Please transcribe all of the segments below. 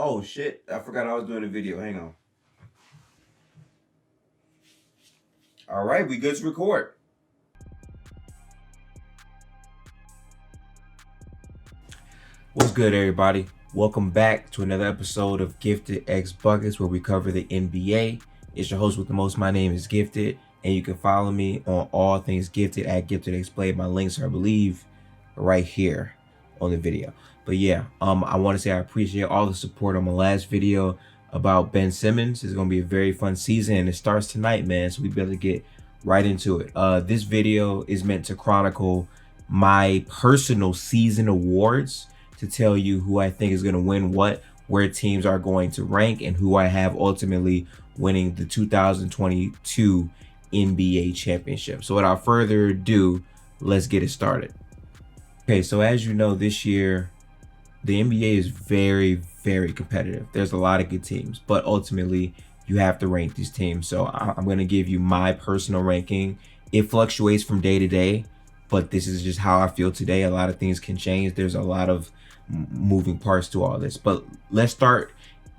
Oh shit, I forgot I was doing a video. Hang on. All right, we good to record. What's good, everybody? Welcome back to another episode of GiftedxBuckets, where we cover the NBA. It's your host with the most. My name is Gifted, and you can follow me on all things Gifted at GiftedxPlay. My links are, I believe, right here on the video. But yeah, I want to say I appreciate all the support on my last video about Ben Simmons. It's going to be a very fun season, and it starts tonight, man, so we better get right into it. This video is meant to chronicle my personal season awards, to tell you who I think is going to win what, where teams are going to rank, and who I have ultimately winning the 2022 NBA championship. So without further ado, let's get it started. Okay, so as you know, this year the NBA is very, very competitive. There's a lot of good teams, but ultimately you have to rank these teams. So I'm going to give you my personal ranking. It fluctuates from day to day, but this is just how I feel today. A lot of things can change. There's a lot of moving parts to all this, but let's start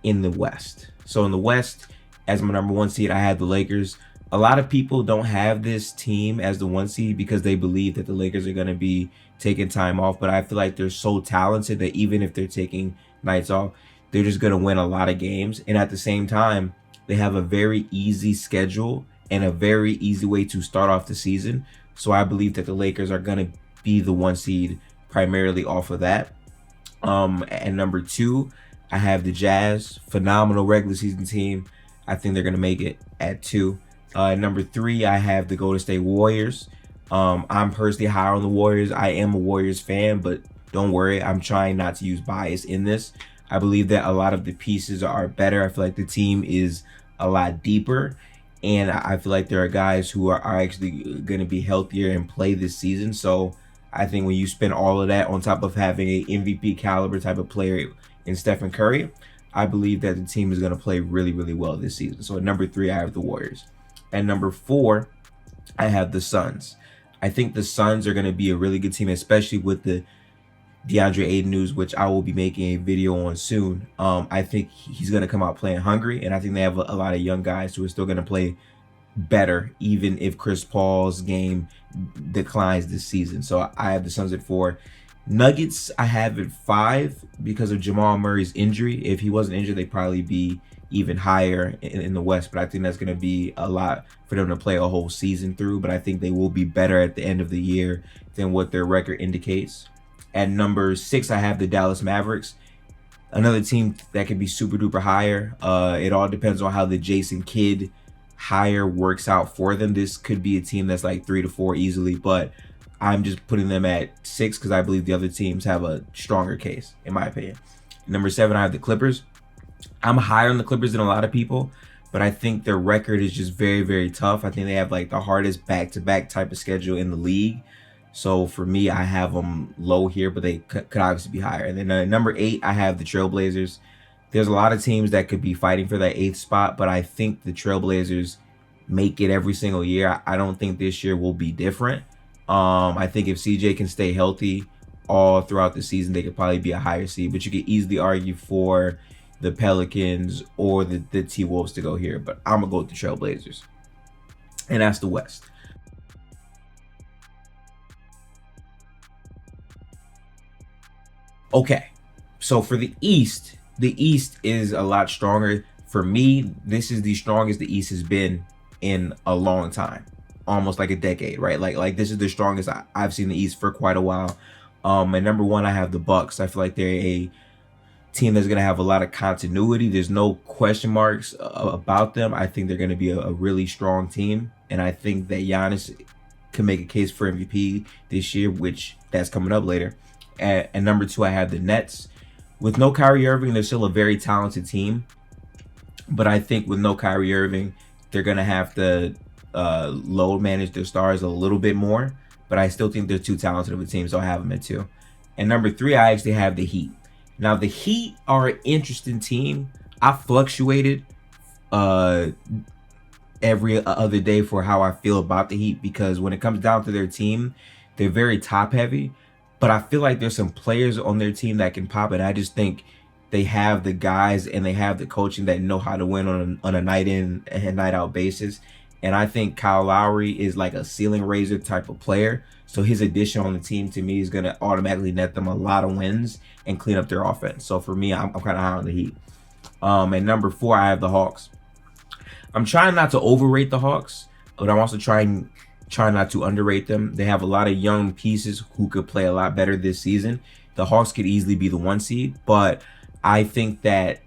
in the West. So in the West, as my number one seed, I have the Lakers. A lot of people don't have this team as the one seed because they believe that the Lakers are going to be taking time off, but I feel like they're so talented that even if they're taking nights off, they're just going to win a lot of games. And at the same time, they have a very easy schedule and a very easy way to start off the season. So I believe that the Lakers are going to be the one seed primarily off of that. And number two, I have the Jazz. Phenomenal regular season team. I think they're going to make it at 2. Number 3, I have the Golden State Warriors. I'm personally higher on the Warriors. I am a Warriors fan, but don't worry, I'm trying not to use bias in this. I believe that a lot of the pieces are better. I feel like the team is a lot deeper, and I feel like there are guys who are actually going to be healthier and play this season. So I think when you spend all of that on top of having a MVP caliber type of player in Stephen Curry, I believe that the team is going to play really, really well this season. So at number 3, I have the Warriors. At number 4, I have the Suns. I think the Suns are going to be a really good team, especially with the DeAndre Ayton news, which I will be making a video on soon. I think he's going to come out playing hungry, and I think they have a lot of young guys who are still going to play better, even if Chris Paul's game declines this season. So I have the Suns at 4. Nuggets, I have at 5 because of Jamal Murray's injury. If he wasn't injured, they'd probably be even higher in the West, but I think that's going to be a lot for them to play a whole season through, but I think they will be better at the end of the year than what their record indicates. At number 6, I have the Dallas Mavericks, another team that could be super duper higher. It all depends on how the Jason Kidd hire works out for them. This could be a team that's like 3 to 4 easily, but I'm just putting them at 6 because I believe the other teams have a stronger case, in my opinion. Number 7, I have the Clippers. I'm higher on the Clippers than a lot of people, but I think their record is just very, very tough. I think they have like the hardest back-to-back type of schedule in the league. So for me, I have them low here, but they could obviously be higher. And then number 8, I have the Trailblazers. There's a lot of teams that could be fighting for that 8th spot, but I think the Trailblazers make it every single year. I don't think this year will be different. I think if CJ can stay healthy all throughout the season, they could probably be a higher seed, but you could easily argue for the Pelicans or the T-Wolves to go here, but I'm going to go with the Trailblazers. And that's the West. Okay, so for the East is a lot stronger. For me, this is the strongest the East has been in a long time, almost like a decade, right? Like this is the strongest I've seen the East for quite a while. And number 1, I have the Bucks. I feel like they're a team that's going to have a lot of continuity. There's no question marks about them. I think they're going to be a really strong team, and I think that Giannis can make a case for MVP this year, which that's coming up later. And number 2, I have the Nets. With no Kyrie Irving, they're still a very talented team, but I think with no Kyrie Irving, they're going to have to load manage their stars a little bit more, but I still think they're too talented of a team, so I have them at 2. And number 3, I actually have the Heat. Now, the Heat are an interesting team. I fluctuated every other day for how I feel about the Heat, because when it comes down to their team, they're very top heavy, but I feel like there's some players on their team that can pop, and I just think they have the guys and they have the coaching that know how to win on a night in and night out basis. And I think Kyle Lowry is like a ceiling raiser type of player. So his addition on the team to me is going to automatically net them a lot of wins and clean up their offense. So for me, I'm kind of high on the Heat. At number 4, I have the Hawks. I'm trying not to overrate the Hawks, but I'm also trying not to underrate them. They have a lot of young pieces who could play a lot better this season. The Hawks could easily be the 1 seed, but I think that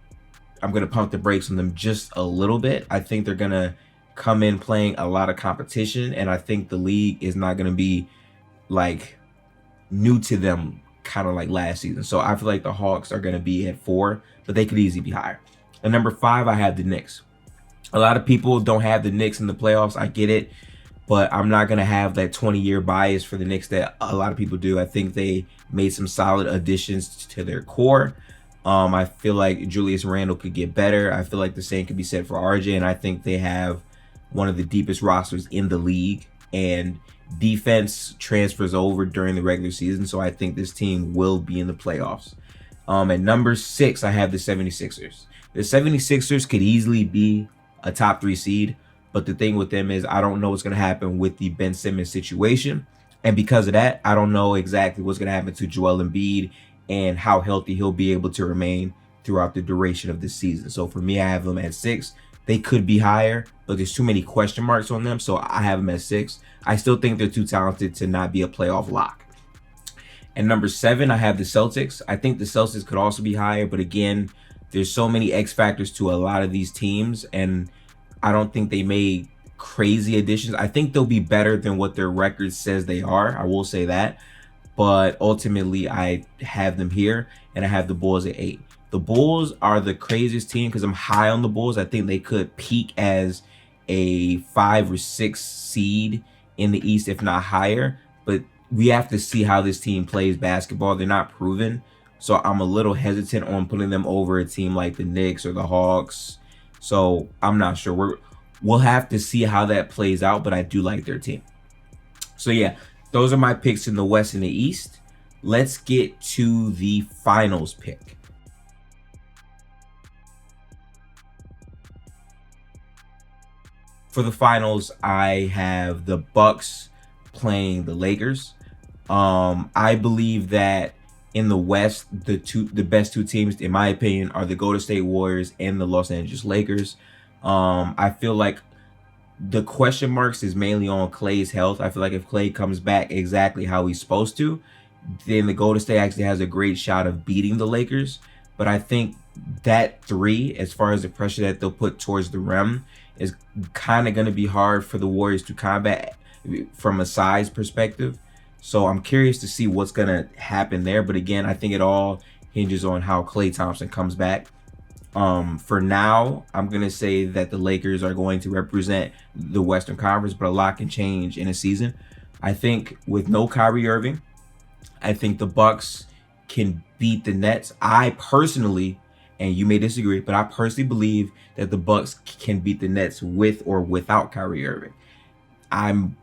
I'm going to pump the brakes on them just a little bit. I think they're going to come in playing a lot of competition, and I think the league is not going to be like new to them, kind of like last season. So I feel like the Hawks are going to be at 4, but they could easily be higher. At number 5, I have the Knicks. A lot of people don't have the Knicks in the playoffs. I get it, but I'm not going to have that 20-year bias for the Knicks that a lot of people do. I think they made some solid additions to their core. I feel like Julius Randle could get better. I feel like the same could be said for RJ, and I think they have one of the deepest rosters in the league, and defense transfers over during the regular season, so I think this team will be in the playoffs. At number 6, I have the 76ers. The 76ers could easily be a top 3 seed, but the thing with them is I don't know what's going to happen with the Ben Simmons situation, and because of that, I don't know exactly what's going to happen to Joel Embiid and how healthy he'll be able to remain throughout the duration of this season. So for me, I have them at 6. They could be higher, but there's too many question marks on them, so I have them at 6. I still think they're too talented to not be a playoff lock. And number 7, I have the Celtics. I think the Celtics could also be higher, but again, there's so many X factors to a lot of these teams, and I don't think they made crazy additions. I think they'll be better than what their record says they are. I will say that. But ultimately, I have them here, and I have the Bulls at 8. The Bulls are the craziest team because I'm high on the Bulls. I think they could peak as a 5 or 6 seed in the East, if not higher. But we have to see how this team plays basketball. They're not proven. So I'm a little hesitant on putting them over a team like the Knicks or the Hawks. So I'm not sure. We'll have to see how that plays out, but I do like their team. So yeah, those are my picks in the West and the East. Let's get to the finals pick. For the finals, I have the Bucks playing the Lakers. I believe that in the West, the best 2 teams, in my opinion, are the Golden State Warriors and the Los Angeles Lakers. I feel like the question marks is mainly on Klay's health. I feel like if Klay comes back exactly how he's supposed to, then the Golden State actually has a great shot of beating the Lakers. But I think that 3, as far as the pressure that they'll put towards the rim, is kind of going to be hard for the Warriors to combat from a size perspective. So I'm curious to see what's going to happen there. But again, I think it all hinges on how Klay Thompson comes back. For now, I'm going to say that the Lakers are going to represent the Western Conference, but a lot can change in a season. I think with no Kyrie Irving, I think the Bucks can beat the Nets. I personally, and you may disagree, but I personally believe that the Bucks can beat the Nets with or without Kyrie Irving. I'm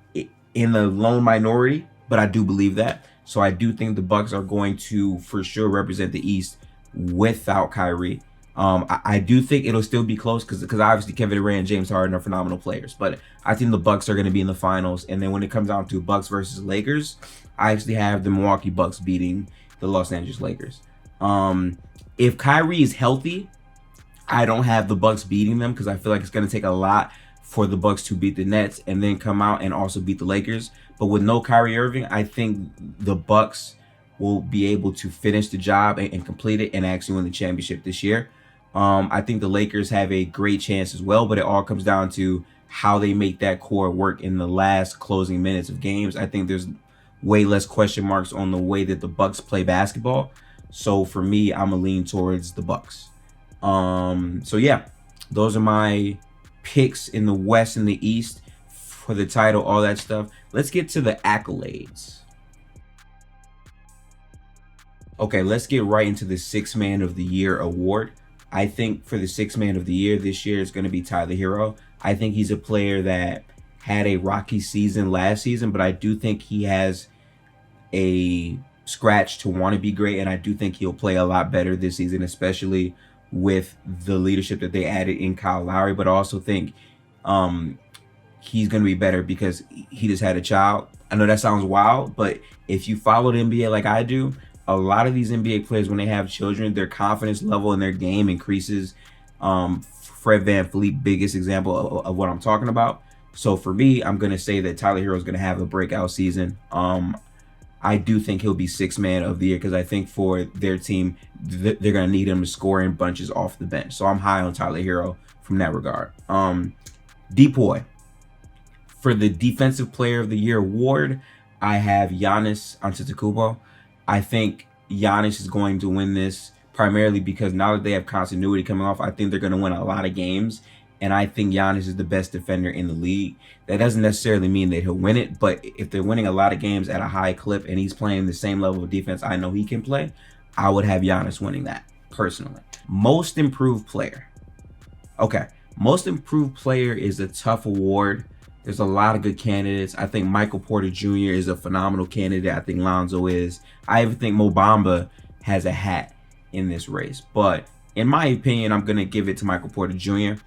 in the lone minority, but I do believe that. So I do think the Bucks are going to for sure represent the East without Kyrie. I do think it'll still be close because obviously Kevin Durant and James Harden are phenomenal players. But I think the Bucks are going to be in the finals. And then when it comes down to Bucks versus Lakers, I actually have the Milwaukee Bucks beating the Los Angeles Lakers. If Kyrie is healthy, I don't have the Bucks beating them because I feel like it's going to take a lot for the Bucks to beat the Nets and then come out and also beat the Lakers. But with no Kyrie Irving, I think the Bucks will be able to finish the job and complete it and actually win the championship this year. I think the Lakers have a great chance as well, but it all comes down to how they make that core work in the last closing minutes of games. I think there's way less question marks on the way that the Bucks play basketball. So for me, I'm gonna lean towards the Bucks. So yeah, those are my picks in the West and the East for the title, all that stuff. Let's get to the accolades. Okay, let's get right into the Sixth Man of the Year award. I think for the Sixth Man of the Year this year is going to be Tyler Hero. I think he's a player that had a rocky season last season, but I do think he has a scratch to want to be great, and I do think he'll play a lot better this season, especially with the leadership that they added in Kyle Lowry. But I also think he's going to be better because he just had a child. I know that sounds wild, but if you follow the NBA like I do, a lot of these NBA players, when they have children, their confidence level in their game increases. Fred VanVleet, biggest example of what I'm talking about. So for me, I'm going to say that Tyler Hero is going to have a breakout season. I do think he'll be sixth man of the year because I think for their team, they're going to need him to score in bunches off the bench. So I'm high on Tyler Hero from that regard. Depoy. For the Defensive Player of the Year award, I have Giannis Antetokounmpo. I think Giannis is going to win this primarily because now that they have continuity coming off, I think they're going to win a lot of games. And I think Giannis is the best defender in the league. That doesn't necessarily mean that he'll win it, but if they're winning a lot of games at a high clip and he's playing the same level of defense I know he can play, I would have Giannis winning that, personally. Most Improved Player. Okay, Most Improved Player is a tough award. There's a lot of good candidates. I think Michael Porter Jr. is a phenomenal candidate. I think Lonzo is. I even think Mo Bamba has a hat in this race. But in my opinion, I'm going to give it to Michael Porter Jr.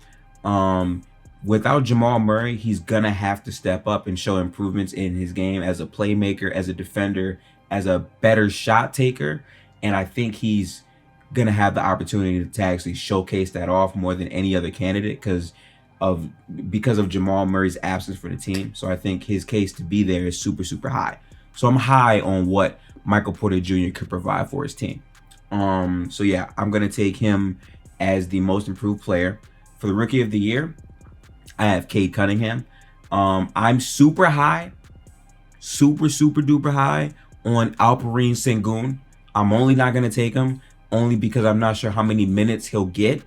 Without Jamal Murray, he's going to have to step up and show improvements in his game as a playmaker, as a defender, as a better shot taker. And I think he's going to have the opportunity to actually showcase that off more than any other candidate because of Jamal Murray's absence for the team. So I think his case to be there is super, super high. So I'm high on what Michael Porter Jr. could provide for his team. So yeah, I'm going to take him as the Most Improved Player. For the Rookie of the Year, I have Cade Cunningham. I'm super high, super duper high on Alperen Sengun. I'm only not going to take him only because I'm not sure how many minutes he'll get.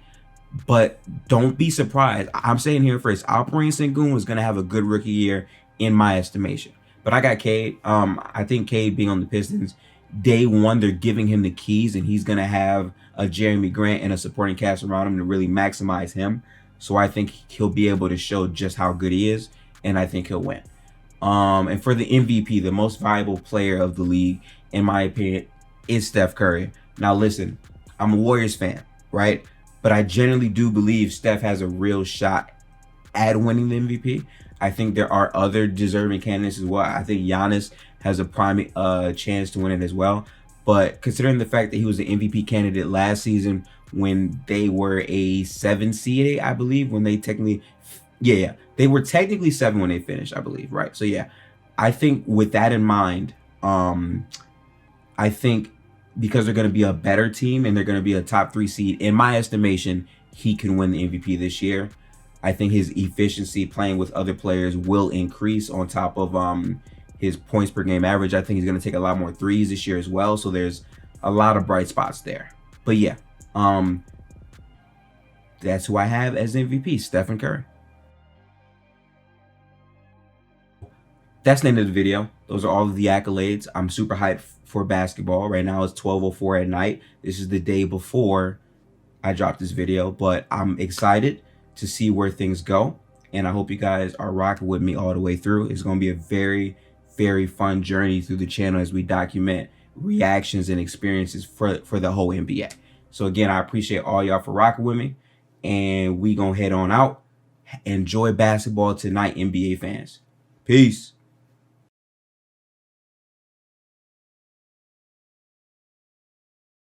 But don't be surprised. I'm saying here first, Alperen Sengun was going to have a good rookie year in my estimation. But I got Cade. I think Cade being on the Pistons, day one, they're giving him the keys, and he's going to have a Jeremy Grant and a supporting cast around him to really maximize him. So I think he'll be able to show just how good he is, and I think he'll win. And for the MVP, the most valuable player of the league, in my opinion, is Steph Curry. Now listen, I'm a Warriors fan, right? But I generally do believe Steph has a real shot at winning the MVP. I think there are other deserving candidates as well. I think Giannis has a prime chance to win it as well. But considering the fact that he was an MVP candidate last season when they were a 7 seed, I believe, when they technically, they were technically 7 when they finished, I believe, right? So yeah, I think with that in mind, I think because they're going to be a better team and they're going to be a top 3 seed, in my estimation, he can win the MVP this year. I think his efficiency playing with other players will increase on top of his points per game average. I think he's going to take a lot more threes this year as well. So there's a lot of bright spots there. But yeah, that's who I have as MVP, Stephen Curry. That's the end of the video. Those are all of the accolades. I'm super hyped for basketball. Right now it's 12:04 at night. This is the day before I dropped this video, but I'm excited to see where things go. And I hope you guys are rocking with me all the way through. It's going to be a very, very fun journey through the channel as we document reactions and experiences for the whole NBA. So again, I appreciate all y'all for rocking with me. And we going to head on out. Enjoy basketball tonight, NBA fans. Peace.